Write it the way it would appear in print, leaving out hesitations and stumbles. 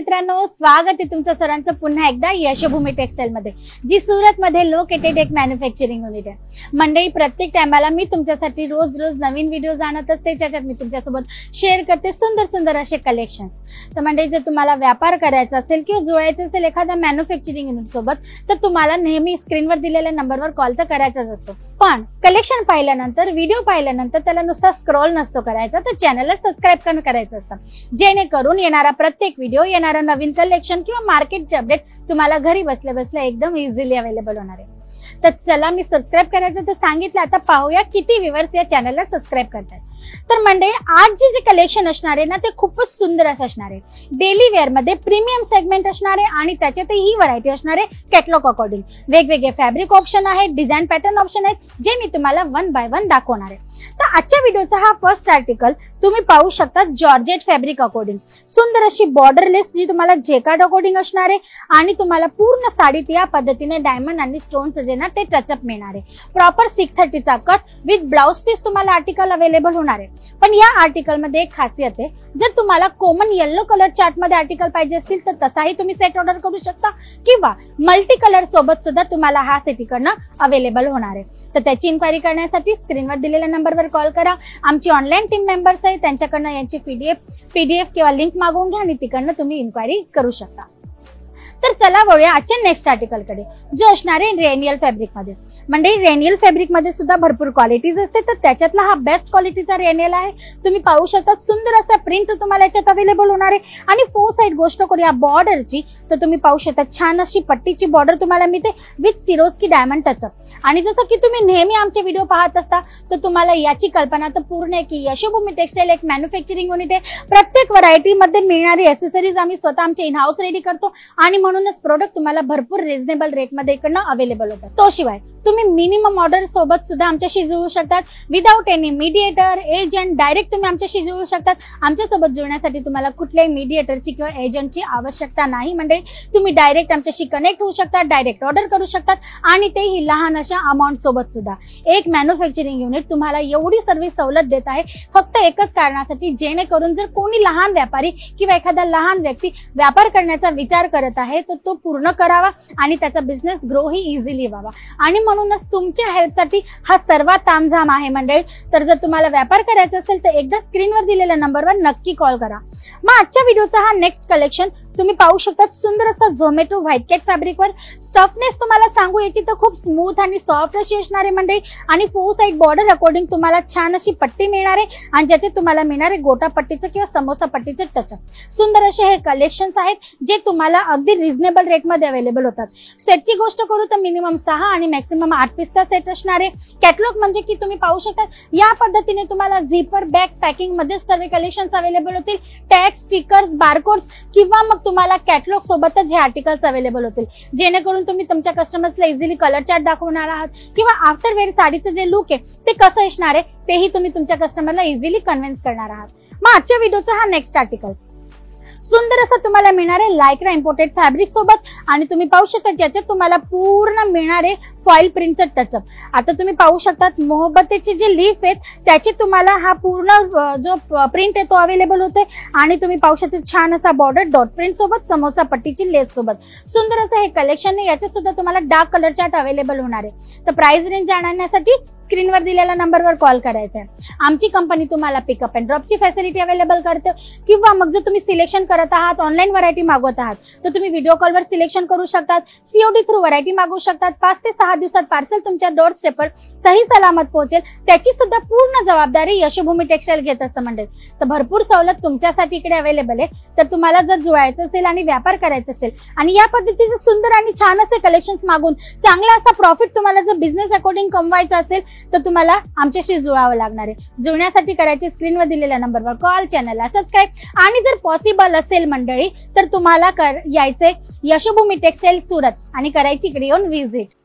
मित्रांनो, स्वागत आहे तुमचं सर्वांचं पुन्हा एकदा यशोभूमी टेक्सटाईल मध्ये, जी सुरत मध्ये लोकेटेड एक मॅन्युफॅक्चरिंग युनिट आहे। मंडळी, प्रत्येक टायमाला मी तुमच्यासाठी रोज नवीन व्हिडिओज आणत असते, ज्याच्यात मी तुमच्यासोबत शेअर करते सुंदर असे कलेक्शन्स। तर मंडळी, जर तुम्हाला व्यापार करायचा असेल किंवा जुळायचं असेल एखाद्या मॅन्युफॅक्चरिंग युनिट सोबत, तर तुम्हाला नेहमी स्क्रीनवर दिलेल्या नंबरवर कॉल तर करायचाच असतो। पण कलेक्शन पाहिल्यानंतर, व्हिडिओ पाहिल्यानंतर त्याला नुसता स्क्रॉल नसतो करायचा, तर चॅनलला सबस्क्राईब करायचं असतं, जेणेकरून येणारा प्रत्येक व्हिडिओ, येणारा नवीन कलेक्शन किंवा मार्केटचे अपडेट तुम्हाला घरी बसल्या एकदम इझिली अवेलेबल होणार आहे। तर चला, मी सबस्क्राईब करायचं तर सांगितलं, आता पाहूया किती व्ह्यूअर्स या चॅनलला सबस्क्राईब करतात। तर मंडळी, आज जे कलेक्शन असणार आहे ना, ते खूपच सुंदर असणार आहे। डेली वेअर मध्ये प्रीमियम सेगमेंट असणार आहे आणि त्याच्यातही ही व्हरायटी असणार आहे कॅटलॉग अकॉर्डिंग। वेगवेगळे फॅब्रिक ऑप्शन आहेत, डिझाईन पॅटर्न ऑप्शन आहेत, जे मी तुम्हाला वन बाय वन दाखवणार आहे। तर आजच्या व्हिडिओचा हा फर्स्ट आर्टिकल तुम्ही पाहू शकता, जॉर्जेट फॅब्रिक अकॉर्डिंग सुंदर अशी बॉर्डरलेस जी तुम्हाला जेकार्ड अकॉर्डिंग असणार आहे आणि तुम्हाला पूर्ण साडीत या पद्धतीने डायमंड आणि स्टोन्स जे ना ते टचअप मिळणार आहे। प्रॉपर 630 चा कट विथ ब्लाउज पीस तुम्हाला आर्टिकल अवेलेबल होणार आहे। पण या आर्टिकल मध्ये एक खासियत आहे, जर तुम्हाला कॉमन येलो कलर चार्ट मध्ये आर्टिकल पाहिजे असतील तर तसाही तुम्ही सेट ऑर्डर करू शकता, किंवा मल्टी कलर सोबत सुद्धा तुम्हाला हा सेट इकडनं अवेलेबल होणार आहे। तर त्याची इन्क्वायरी करण्यासाठी स्क्रीनवर दिलेल्या नंबरवर कॉल करा। आमची ऑनलाईन टीम मेंबर्स आहे, त्यांच्याकडनं यांची पीडीएफ किंवा लिंक मागवून घ्या आणि तिकडनं तुम्ही इन्क्वायरी करू शकता। तर चला वळूया आजच्या नेक्स्ट आर्टिकल कडे, जो असणार आहे रेनियल फॅब्रिक मध्ये। म्हणजे रेनियल फॅब्रिक मध्ये सुद्धा भरपूर क्वालिटीज असते, तर त्याच्यातला हा बेस्ट क्वालिटीचा रेनियल आहे। तुम्ही पाहू शकता, सुंदर असा प्रिंट तुम्हाला याच्यात अवेलेबल होणार आहे। आणि फोर साइड गोष्ट करूया बॉर्डरची, तर तुम्ही पाहू शकता छान अशी पट्टीची बॉर्डर तुम्हाला मिळते विथ सिरोस्की डायमंड टचअप। आणि जसं की तुम्ही नेहमी आमचे व्हिडिओ पाहत असता, तर तुम्हाला याची कल्पना तर पूर्ण आहे की यशोभूमी टेक्सटाईल एक मॅन्युफॅक्चरिंग युनिट आहे। प्रत्येक व्हरायटी मध्ये मिळणारी एक्सेसरीज आम्ही स्वतः आमचे इन हाऊस रेडी करतो आणि म्हणूनच प्रोडक्ट तुम्हाला भरपूर रिझनेबल रेट मध्ये इकडनं अवेलेबल होतात। तो शिवाय तुम्ही मिनिमम ऑर्डर सोबत सुद्धा आमच्याशी जुळू शकतात, without any mediator agent. Direct तुम्ही आमच्याशी जुळू शकतात। आमच्यासोबत जुळण्यासाठी तुम्हाला कुठल्याही मीडिएटरची किंवा एजंटची आवश्यकता नाही। म्हणजे तुम्ही डायरेक्ट आमच्याशी कनेक्ट होऊ शकतात, डायरेक्ट ऑर्डर करू शकतात, आणि तेही लहान अशा अमाऊंट सोबत सुद्धा। एक मॅन्युफॅक्चरिंग युनिट तुम्हाला एवढी सर्व्हिस सवलत देत आहे फक्त एकच कारणासाठी, जेणेकरून जर कोणी लहान व्यापारी किंवा एखादा लहान व्यक्ती व्यापार करण्याचा विचार करत आहे, तर तो पूर्ण करावा आणि त्याचा बिझनेस ग्रो ही इझिली व्हावा। आणि म्हणूनच तुमच्या हेल्पसाठी हा सर्वात तामझाम आहे मंडळी। तर जर तुम्हाला व्यापार करायचा असेल तर एकदा स्क्रीनवर दिलेल्या नंबरवर नक्की कॉल करा। मग आजच्या व्हिडिओचा हा नेक्स्ट कलेक्शन तुम्ही पाहू शकता, सुंदर असा झोमॅटो व्हाईट केक फॅब्रिकवर। स्टफनेस तुम्हाला सांगू याची तर खूप स्मूथ आणि सॉफ्ट अशी असणार आहे मंडळी। आणि फोर साइड बॉर्डर अकॉर्डिंग तुम्हाला छान अशी पट्टी मिळणार आहे आणि ज्याचे तुम्हाला मिळणार आहे गोटा पट्टीचं किंवा समोसा पट्टीचं टचअप। सुंदर असे हे कलेक्शन्स आहेत, जे तुम्हाला अगदी रिझनेबल रेट मध्ये अवेलेबल होतात। सेटची गोष्ट करू तर मिनिमम 6 आणि मॅक्सिमम 8 पीसचा सेट असणार आहे। कॅटलॉग म्हणजे की तुम्ही पाहू शकता या पद्धतीने तुम्हाला झिपर बॅग पॅकिंग मध्ये सर्व कलेक्शन्स अवेलेबल होतील। टॅग, स्टिकर्स, बारकोड्स किंवा मग तुम्हाला कॅटलॉग सोबतच हे आर्टिकल्स अवेलेबल होतील, जेणेकरून तुम्ही तुमच्या कस्टमर्सला इझिली कलर चार्ट दाखवणार आहात, किंवा आफ्टर वेअर साडीचं जे लुक आहे ते कसं असणार आहे तेही तुम्ही तुमच्या कस्टमरला इझिली कन्व्हिन्स करणार आहात। मग आजच्या व्हिडिओचा हा नेक्स्ट आर्टिकल सुंदर असं तुम्हाला मिळणार आहे लायक्रा इम्पोर्टेड फॅब्रिक सोबत, आणि तुम्ही पाहू शकता ज्याच्यात तुम्हाला पूर्ण मिळणार आहे फॉइल प्रिंटचं टचअप। आता तुम्ही पाहू शकता मोहब्बतेचे जे लीफ आहेत त्याचे तुम्हाला हा पूर्ण जो प्रिंट आहे तो अवेलेबल होते, आणि तुम्ही पाहू शकता छान असा बॉर्डर डॉट प्रिंट सोबत समोसा पट्टीची लेस सोबत सुंदर असं हे कलेक्शन आहे। याच्यात सुद्धा तुम्हाला डार्क कलर चार्ट अवेलेबल होणार आहे। तर प्राइस रेंज जाणण्यासाठी स्क्रीनवर दिलेल्या नंबरवर कॉल करायचा आहे। आमची कंपनी तुम्हाला पिकअप अँड ड्रॉपची फॅसिलिटी अवेलेबल करते, किंवा मग जर तुम्ही सिलेक्शन करत आहात, ऑनलाईन व्हरायटी मागवत आहात, तर तुम्ही व्हिडिओ कॉलवर सिलेक्शन करू शकतात। सीओडी थ्रू व्हरायटी मागवू शकतात। 5 ते 6 दिवसात पार्सल तुमच्या डोर स्टेपवर सही सलामत पोहोचेल, त्याची सुद्धा पूर्ण जबाबदारी यशोभूमी टेक्सटाईल घेत असतं मंडळी। तर भरपूर सवलत तुमच्यासाठी इकडे अवेलेबल आहे। तर तुम्हाला जर जुळायचं असेल आणि व्यापार करायचा असेल आणि या पद्धतीचे सुंदर आणि छान असे कलेक्शन्स मागून चांगला असा प्रॉफिट तुम्हाला जर बिझनेस अकॉर्डिंग कमवायचा असेल, तर तुम्हाला आमच्याशी जुळावं लागणार आहे। जुळण्यासाठी करायचे स्क्रीनवर दिलेल्या नंबरवर कॉल, चॅनलला सबस्क्राईब, आणि जर पॉसिबल असेल मंडळी तर तुम्हाला यायचे यशोभूमी टेक्सटाईल सुरत आणि करायची इकडे येऊन व्हिजिट।